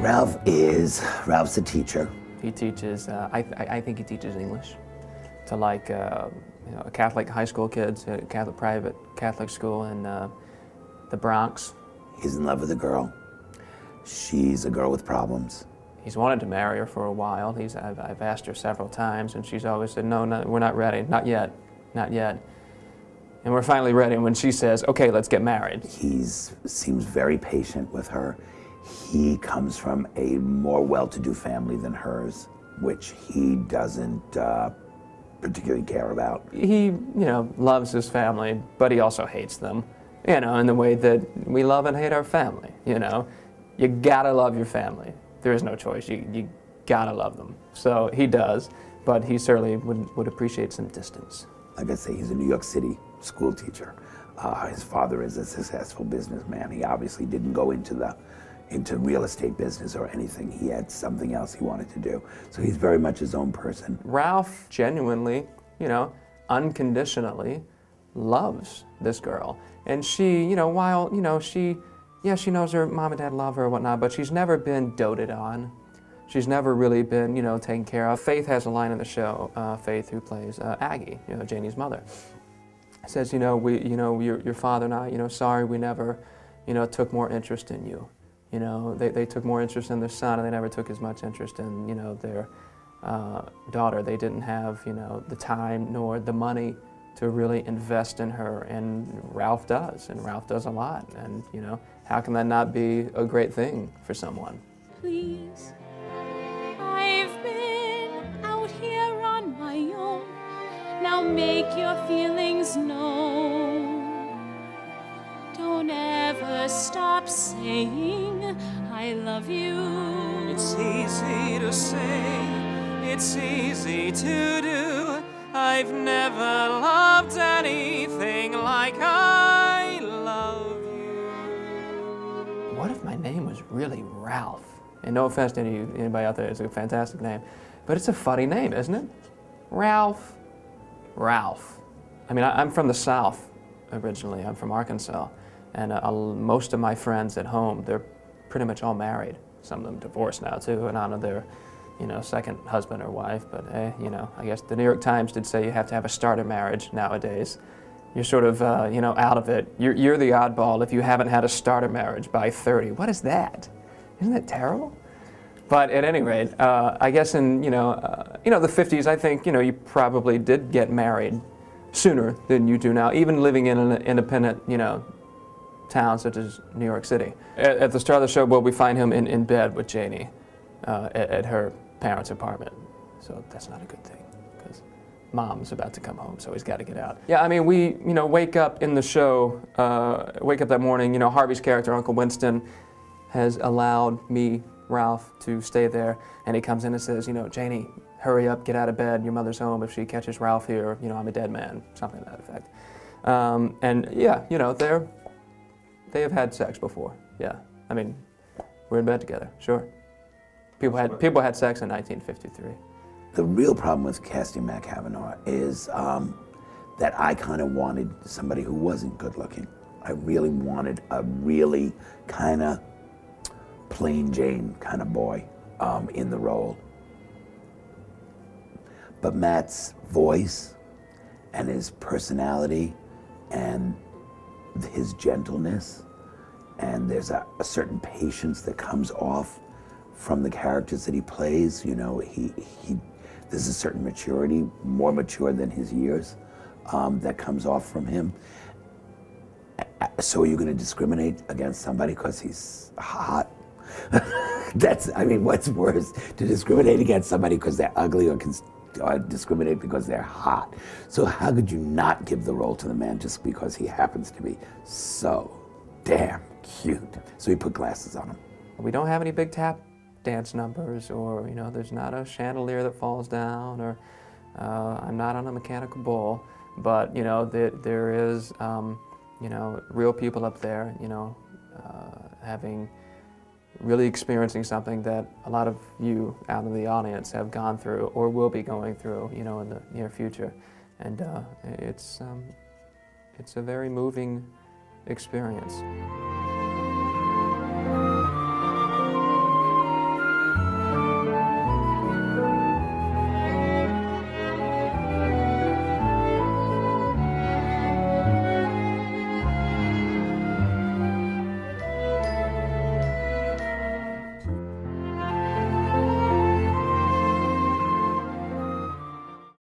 Ralph's a teacher. He teaches, I think he teaches English to like Catholic high school kids, Catholic private Catholic school in the Bronx. He's in love with a girl. She's a girl with problems. He's wanted to marry her for a while. I've asked her several times, and she's always said, no, we're not ready, not yet, not yet. And we're finally ready when she says, okay, let's get married. He seems very patient with her. He comes from a more well-to-do family than hers, which he doesn't particularly care about. He, loves his family, but he also hates them, in the way that we love and hate our family, You gotta love your family. There is no choice. You gotta love them. So he does, but he certainly would appreciate some distance. Like I say, he's a New York City school teacher. His father is a successful businessman. He obviously didn't go into real estate business or anything. He had something else he wanted to do. So he's very much his own person. Ralph genuinely, unconditionally loves this girl. And she, while, she knows her mom and dad love her and whatnot, but she's never been doted on. She's never really been, taken care of. Faith has a line in the show, Faith, who plays Aggie, Janie's mother, says, your father and I, sorry we never, took more interest in you. They took more interest in their son, and they never took as much interest in, their daughter. They didn't have, the time nor the money to really invest in her, and Ralph does a lot. And, how can that not be a great thing for someone? Please, I've been out here on my own. Now make your feelings known. Don't ever stop saying I love you. It's easy to say, it's easy to do. I've never loved anything like I love you. What if my name was really Ralph? And no offense to anybody out there, it's a fantastic name. But it's a funny name, isn't it? Ralph. Ralph. I mean, I'm from the South originally. I'm from Arkansas. And most of my friends at home, they're pretty much all married. Some of them divorced now, too, and on to their, second husband or wife. But, I guess the New York Times did say you have to have a starter marriage nowadays. You're sort of, out of it. You're the oddball if you haven't had a starter marriage by 30. What is that? Isn't that terrible? But at any rate, I guess in, the 50s, I think, you probably did get married sooner than you do now, even living in an independent, town such as New York City. At the start of the show, we find him in bed with Janie at her parents' apartment. So that's not a good thing, because Mom's about to come home, so he's got to get out. Yeah, I mean, we, wake up in the show, wake up that morning, Harvey's character, Uncle Winston, has allowed me, Ralph, to stay there, and he comes in and says, Janie, hurry up, get out of bed, your mother's home. If she catches Ralph here, I'm a dead man, something to that effect. And yeah, they have had sex before. Yeah, I mean, we're in bed together. Sure. People had sex in 1953. The real problem with casting Matt Cavenaugh is that I kind of wanted somebody who wasn't good looking. I really wanted a really kind of plain Jane kind of boy in the role. But Matt's voice and his personality and his gentleness, and there's a certain patience that comes off from the characters that he plays. There's a certain maturity, more mature than his years, that comes off from him. So are you going to discriminate against somebody because he's hot? What's worse, to discriminate against somebody because they're ugly or discriminate because they're hot? So how could you not give the role to the man just because he happens to be so damn cute? So he put glasses on him. We don't have any big tap dance numbers, or there's not a chandelier that falls down, or I'm not on a mechanical bull, but there is real people up there, really experiencing something that a lot of you out in the audience have gone through or will be going through, in the near future, and it's a very moving experience.